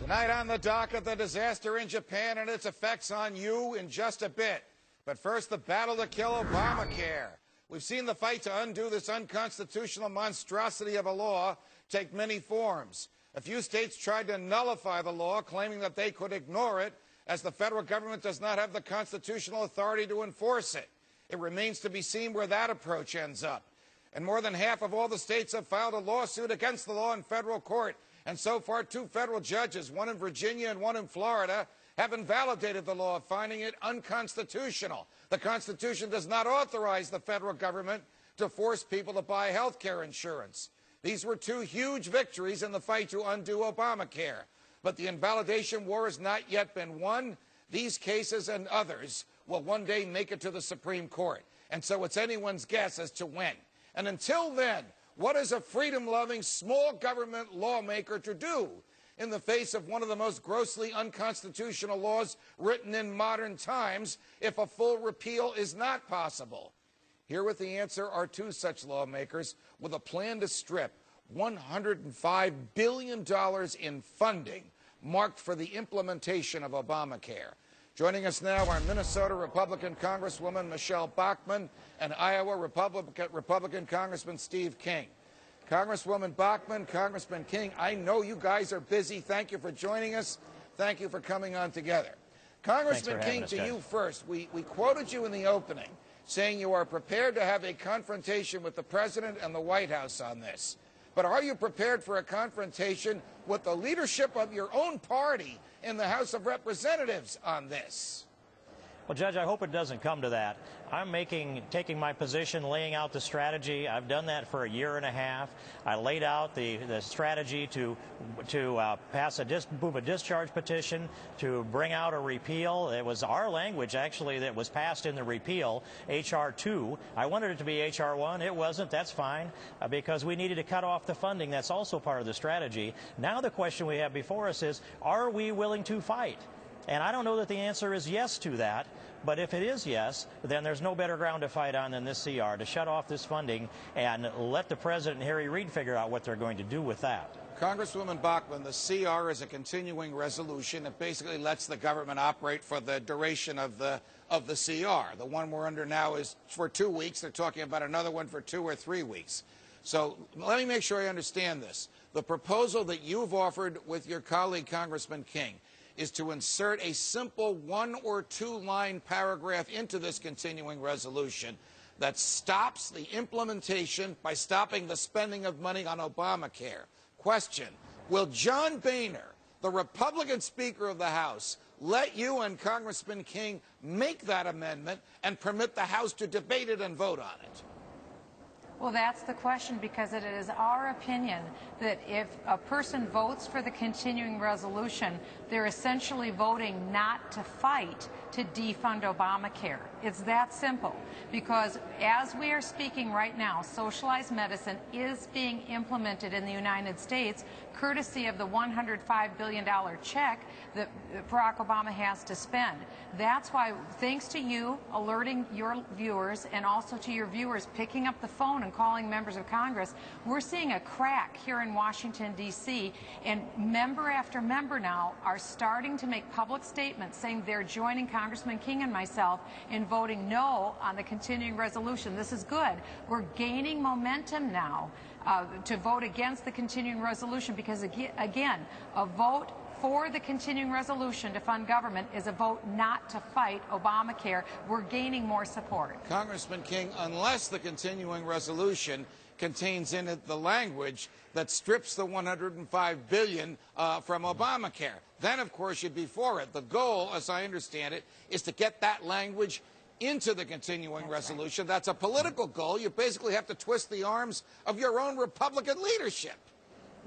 Tonight on the docket, the disaster in Japan and its effects on you in just a bit. But first, the battle to kill Obamacare. We've seen the fight to undo this unconstitutional monstrosity of a law take many forms. A few states tried to nullify the law, claiming that they could ignore it, as the federal government does not have the constitutional authority to enforce it. It remains to be seen where that approach ends up. And more than half of all the states have filed a lawsuit against the law in federal court. And so far, 2 federal judges, one in Virginia and one in Florida, have invalidated the law, finding it unconstitutional. The Constitution does not authorize the federal government to force people to buy health care insurance. These were 2 huge victories in the fight to undo Obamacare. But the invalidation war has not yet been won. These cases and others will one day make it to the Supreme Court. And so it's anyone's guess as to when. And until then, what is a freedom-loving, small government lawmaker to do in the face of one of the most grossly unconstitutional laws written in modern times if a full repeal is not possible? Here with the answer are 2 such lawmakers with a plan to strip $105 billion in funding marked for the implementation of Obamacare. Joining us now are Minnesota Republican Congresswoman Michele Bachmann and Iowa Republican Congressman Steve King. Congresswoman Bachmann, Congressman King, I know you guys are busy. Thank you for joining us. Thank you for coming on together. Congressman King, to you first. We quoted you in the opening saying you are prepared to have a confrontation with the President and the White House on this. But are you prepared for a confrontation with the leadership of your own party in the House of Representatives on this? Well, Judge, I hope it doesn't come to that. I'm taking my position, laying out the strategy. I've done that for a year and a half. I laid out the strategy to move a discharge petition, to bring out a repeal. It was our language, actually, that was passed in the repeal, H.R. 2. I wanted it to be H.R. 1. It wasn't. That's fine, because we needed to cut off the funding. That's also part of the strategy. Now the question we have before us is, are we willing to fight? And I don't know that the answer is yes to that, but if it is yes, then there's no better ground to fight on than this CR, to shut off this funding and let the President and Harry Reid figure out what they're going to do with that. Congresswoman Bachmann, the CR is a continuing resolution. It basically lets the government operate for the duration of the CR. The one we're under now is for 2 weeks. They're talking about another one for 2 or 3 weeks. So let me make sure I understand this. The proposal that you've offered with your colleague, Congressman King, is to insert a simple 1 or 2 line paragraph into this continuing resolution that stops the implementation by stopping the spending of money on Obamacare. Question: will John Boehner, the Republican Speaker of the House, let you and Congressman King make that amendment and permit the House to debate it and vote on it? Well, that's the question, because it is our opinion that if a person votes for the continuing resolution, they're essentially voting not to fight to defund Obamacare. It's that simple, because as we are speaking right now, socialized medicine is being implemented in the United States courtesy of the $105 billion check that Barack Obama has to spend. That's why, thanks to you alerting your viewers and also to your viewers picking up the phone and calling members of Congress, we're seeing a crack here in Washington, D.C., and member after member now are starting to make public statements saying they're joining Congressman King and myself in voting no on the continuing resolution. This is good. We're gaining momentum now to vote against the continuing resolution, because, again, a vote for the continuing resolution to fund government is a vote not to fight Obamacare. We're gaining more support. Congressman King, unless the continuing resolution contains in it the language that strips the $105 billion from Obamacare, then, of course, you'd be for it. The goal, as I understand it, is to get that language into the continuing resolution. That's a political goal. You basically have to twist the arms of your own Republican leadership.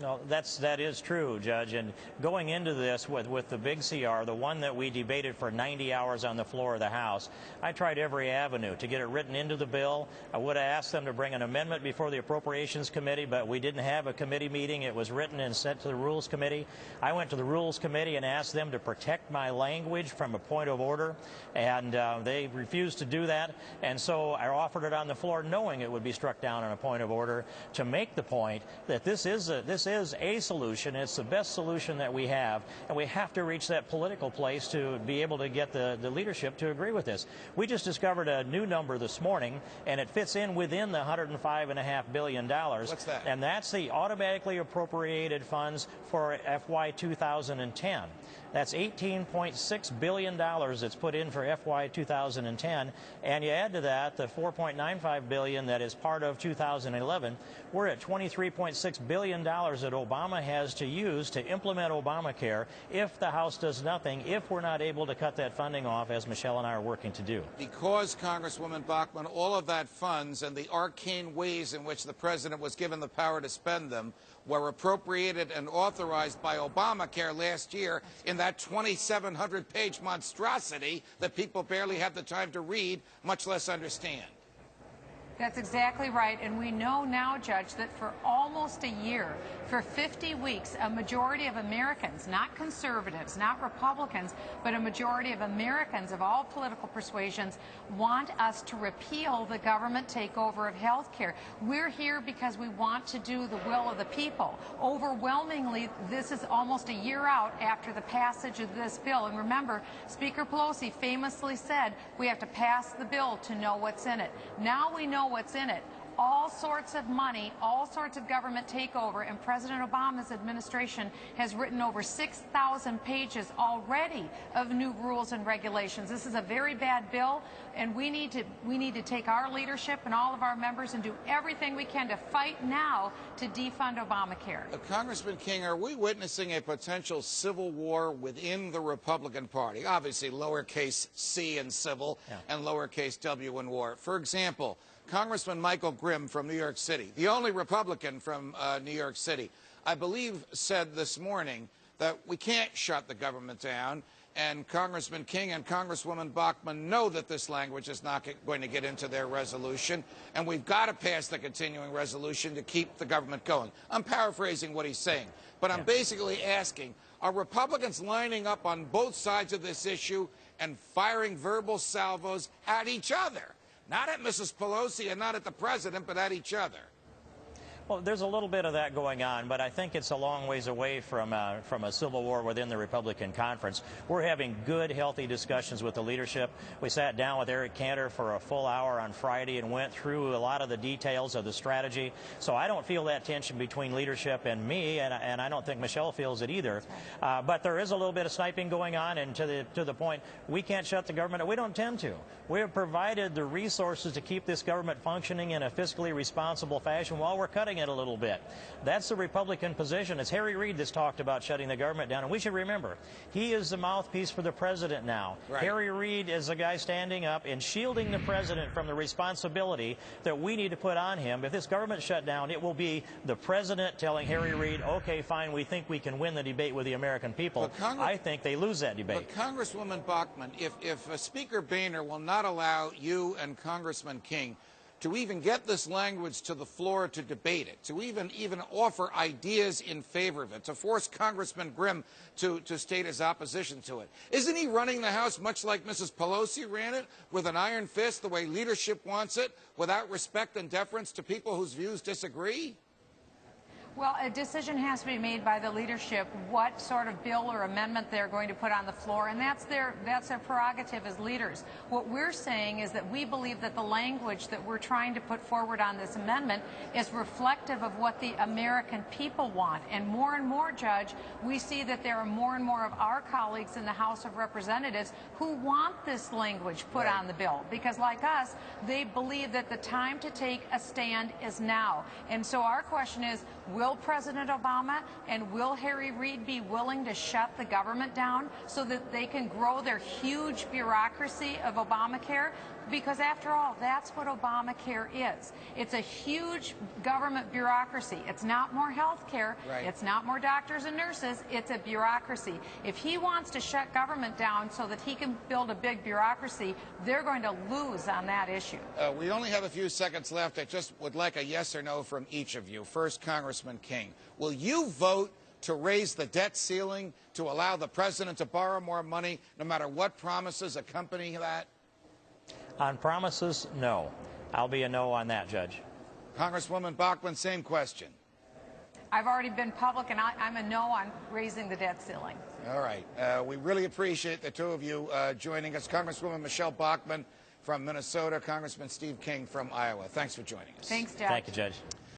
No, that is true, Judge. And going into this with the big CR, the one that we debated for 90 hours on the floor of the House, I tried every avenue to get it written into the bill. I would have asked them to bring an amendment before the Appropriations Committee, but we didn't have a committee meeting. It was written and sent to the Rules Committee. I went to the Rules Committee and asked them to protect my language from a point of order, and they refused to do that. And so I offered it on the floor knowing it would be struck down on a point of order to make the point that this is this is a solution. It's the best solution that we have, and we have to reach that political place to be able to get the leadership to agree with this. We just discovered a new number this morning, and it fits in within the $105.5 billion. What's that? And that's the automatically appropriated funds for FY 2010. That's $18.6 billion that's put in for FY 2010, and you add to that the $4.95 billion that is part of 2011. We're at $23.6 billion that Obama has to use to implement Obamacare if the House does nothing, if we're not able to cut that funding off, as Michele and I are working to do. Because, Congresswoman Bachmann, all of that funds and the arcane ways in which the president was given the power to spend them were appropriated and authorized by Obamacare last year in that 2,700-page monstrosity that people barely had the time to read, much less understand. That's exactly right. And we know now, Judge, that for almost a year, for 50 weeks, a majority of Americans, not conservatives, not Republicans, but a majority of Americans of all political persuasions want us to repeal the government takeover of health care. We're here because we want to do the will of the people. Overwhelmingly, this is almost a year out after the passage of this bill. And remember, Speaker Pelosi famously said we have to pass the bill to know what's in it. Now we know what's in it. All sorts of money, all sorts of government takeover, and President Obama's administration has written over 6,000 pages already of new rules and regulations. This is a very bad bill, and we need to take our leadership and all of our members and do everything we can to fight now to defund Obamacare. Congressman King, are we witnessing a potential civil war within the Republican Party? Obviously, lowercase c in civil and lowercase w in war. For example, Congressman Michael Grimm from New York City, the only Republican from New York City, I believe said this morning that we can't shut the government down, and Congressman King and Congresswoman Bachmann know that this language is not going to get into their resolution, and we've got to pass the continuing resolution to keep the government going. I'm paraphrasing what he's saying, but I'm basically asking, are Republicans lining up on both sides of this issue and firing verbal salvos at each other? Not at Mrs. Pelosi and not at the president, but at each other. Well, there's a little bit of that going on, but I think it's a long ways away from a civil war within the Republican conference. We're having good, healthy discussions with the leadership. We sat down with Eric Cantor for a full hour on Friday and went through a lot of the details of the strategy. So I don't feel that tension between leadership and me, and I don't think Michele feels it either. But there is a little bit of sniping going on, and to the point, we can't shut the government. We don't intend to. We have provided the resources to keep this government functioning in a fiscally responsible fashion while we're cutting it a little bit. That's the Republican position. It's Harry Reid that's talked about shutting the government down, and we should remember, he is the mouthpiece for the president now. Right. Harry Reid is the guy standing up and shielding the president from the responsibility that we need to put on him. If this government shut down, it will be the president telling Harry Reid, okay, fine, we think we can win the debate with the American people. I think they lose that debate. But Congresswoman Bachmann, if Speaker Boehner will not allow you and Congressman King to even get this language to the floor to debate it, to even offer ideas in favor of it, to force Congressman Grimm to state his opposition to it. Isn't he running the House much like Mrs. Pelosi ran it, with an iron fist, the way leadership wants it, without respect and deference to people whose views disagree? Well, a decision has to be made by the leadership what sort of bill or amendment they're going to put on the floor, and that's their prerogative as leaders. What we're saying is that we believe that the language that we're trying to put forward on this amendment is reflective of what the American people want. And more, Judge, we see that there are more and more of our colleagues in the House of Representatives who want this language put on the bill, because like us, they believe that the time to take a stand is now. And so our question is, will President Obama and will Harry Reid be willing to shut the government down so that they can grow their huge bureaucracy of Obamacare? Because after all, that's what Obamacare is. It's a huge government bureaucracy. It's not more health care. Right. It's not more doctors and nurses. It's a bureaucracy. If he wants to shut government down so that he can build a big bureaucracy, they're going to lose on that issue. We only have a few seconds left. I just would like a yes or no from each of you. First, Congressman King, will you vote to raise the debt ceiling to allow the president to borrow more money, no matter what promises accompany that? On promises, no. I'll be a no on that, Judge. Congresswoman Bachmann, same question. I've already been public, and I'm a no on raising the debt ceiling. All right. We really appreciate the two of you joining us. Congresswoman Michele Bachmann from Minnesota, Congressman Steve King from Iowa. Thanks for joining us. Thanks, Judge. Thank you, Judge.